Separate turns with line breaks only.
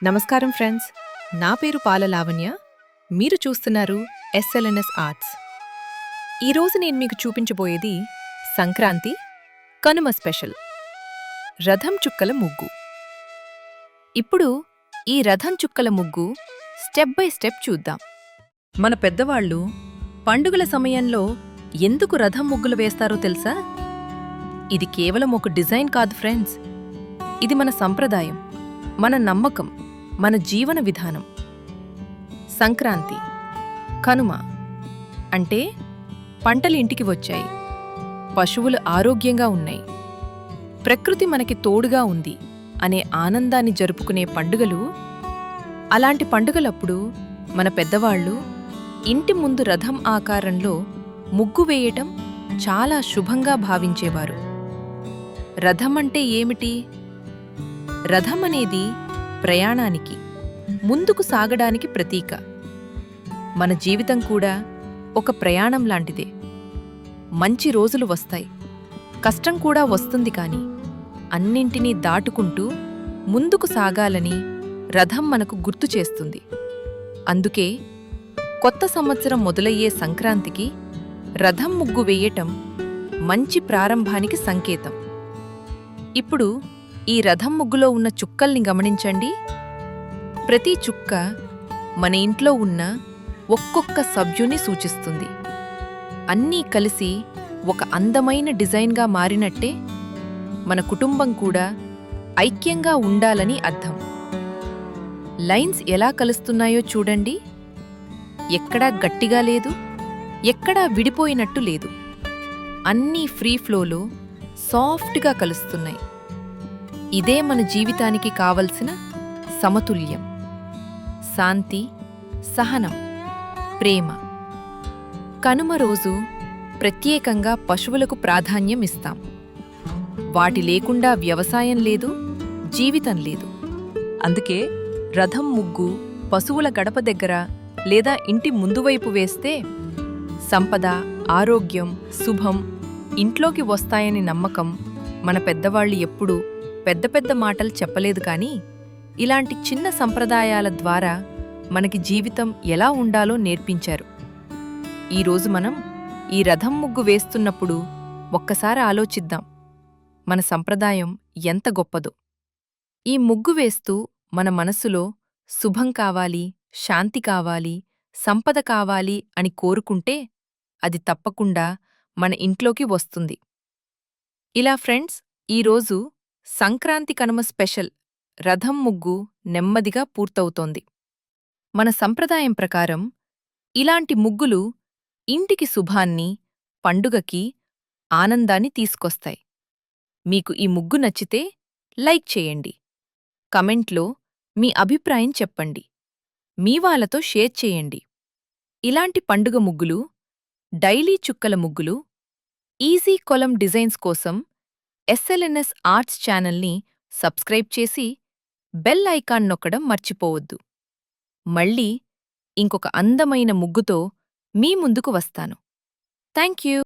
నమస్కారం ఫ్రెండ్స్, నా పేరు పాల లావణ్య. మీరు చూస్తున్నారు ఎస్ఎల్ఎన్ఎస్ ఆర్ట్స్. ఈరోజు నేను మీకు చూపించబోయేది సంక్రాంతి కనుమ స్పెషల్ రథం చుక్కల ముగ్గు. ఇప్పుడు ఈ రథం చుక్కల ముగ్గు స్టెప్ బై స్టెప్ చూద్దాం. మన పెద్దవాళ్ళు పండుగల సమయంలో ఎందుకు రథం ముగ్గులు వేస్తారో తెలుసా? ఇది కేవలం ఒక డిజైన్ కాదు ఫ్రెండ్స్, ఇది మన సంప్రదాయం, మన నమ్మకం, మన జీవన విధానం. సంక్రాంతి, కనుమ అంటే పంటలు ఇంటికి వచ్చాయి, పశువులు ఆరోగ్యంగా ఉన్నాయి, ప్రకృతి మనకి తోడుగా ఉంది అనే ఆనందాన్ని జరుపుకునే పండుగలు. అలాంటి పండుగలప్పుడు మన పెద్దవాళ్ళు ఇంటి ముందు రథం ఆకారంలో ముగ్గు వేయటం చాలా శుభంగా భావించేవారు. రథం అంటే ఏమిటి? రథం అనేది ప్రయాణానికి, ముందుకు సాగడానికి ప్రతీక. మన జీవితం కూడా ఒక ప్రయాణం లాంటిదే. మంచి రోజులు వస్తాయి, కష్టం కూడా వస్తుంది, కానీ అన్నింటినీ దాటుకుంటూ ముందుకు సాగాలని రథం మనకు గుర్తు చేస్తుంది. అందుకే కొత్త సంవత్సరం మొదలయ్యే సంక్రాంతికి రథం ముగ్గు వేయటం మంచి ప్రారంభానికి సంకేతం. ఇప్పుడు ఈ రథం ముగ్గులో ఉన్న చుక్కల్ని గమనించండి. ప్రతి చుక్క మన ఇంట్లో ఉన్న ఒక్కొక్క సభ్యుని సూచిస్తుంది. అన్నీ కలిసి ఒక అందమైన డిజైన్గా మారినట్టే మన కుటుంబం కూడా ఐక్యంగా ఉండాలని అర్థం. లైన్స్ ఎలా కలుస్తున్నాయో చూడండి. ఎక్కడా గట్టిగా లేదు, ఎక్కడా విడిపోయినట్టు లేదు. అన్నీ ఫ్రీ ఫ్లోలో సాఫ్ట్గా కలుస్తున్నాయి. ఇదే మన జీవితానికి కావలసిన సమతుల్యం, శాంతి, సహనం, ప్రేమ. కనుమ రోజు ప్రత్యేకంగా పశువులకు ప్రాధాన్యం ఇస్తాం. వాటి లేకుండా వ్యవసాయం లేదు, జీవితం లేదు. అందుకే రథం ముగ్గు పశువుల గడప దగ్గర లేదా ఇంటి ముందువైపు వేస్తే సంపద, ఆరోగ్యం, శుభం ఇంట్లోకి వస్తాయని నమ్మకం. మన పెద్దవాళ్ళు ఎప్పుడూ పెద్ద పెద్ద మాటలు చెప్పలేదు, కానీ ఇలాంటి చిన్న సంప్రదాయాల ద్వారా మనకి జీవితం ఎలా ఉండాలో నేర్పించారు. ఈరోజు మనం ఈ రథం ముగ్గు వేస్తున్నప్పుడు ఒక్కసారి ఆలోచిద్దాం, మన సంప్రదాయం ఎంత గొప్పదో. ఈ ముగ్గు వేస్తూ మన మనస్సులో శుభం కావాలి, శాంతి కావాలి, సంపద కావాలి అని కోరుకుంటే అది తప్పకుండా మన ఇంట్లోకి వస్తుంది. ఇలా ఫ్రెండ్స్, ఈరోజు సంక్రాంతి కనుమ స్పెషల్ రథం ముగ్గు నెమ్మదిగా పూర్తవుతోంది. మన సంప్రదాయం ప్రకారం ఇలాంటి ముగ్గులు ఇంటికి శుభాన్ని, పండుగకి ఆనందాన్ని తీసుకొస్తాయి. మీకు ఈ ముగ్గు నచ్చితే లైక్ చేయండి, కమెంట్లో మీ అభిప్రాయం చెప్పండి, మీ వాళ్ళతో షేర్ చేయండి. ఇలాంటి పండుగ ముగ్గులు, డైలీ చుక్కల ముగ్గులు, ఈజీ కొలం డిజైన్స్ కోసం ఎస్ఎల్ఎన్ఎస్ ఆర్ట్స్ ఛానల్ని సబ్స్క్రైబ్ చేసి బెల్ ఐకాన్ నొక్కడం మర్చిపోవద్దు. మళ్ళీ ఇంకొక అందమైన ముగ్గుతో మీ ముందుకు వస్తాను. Thank you.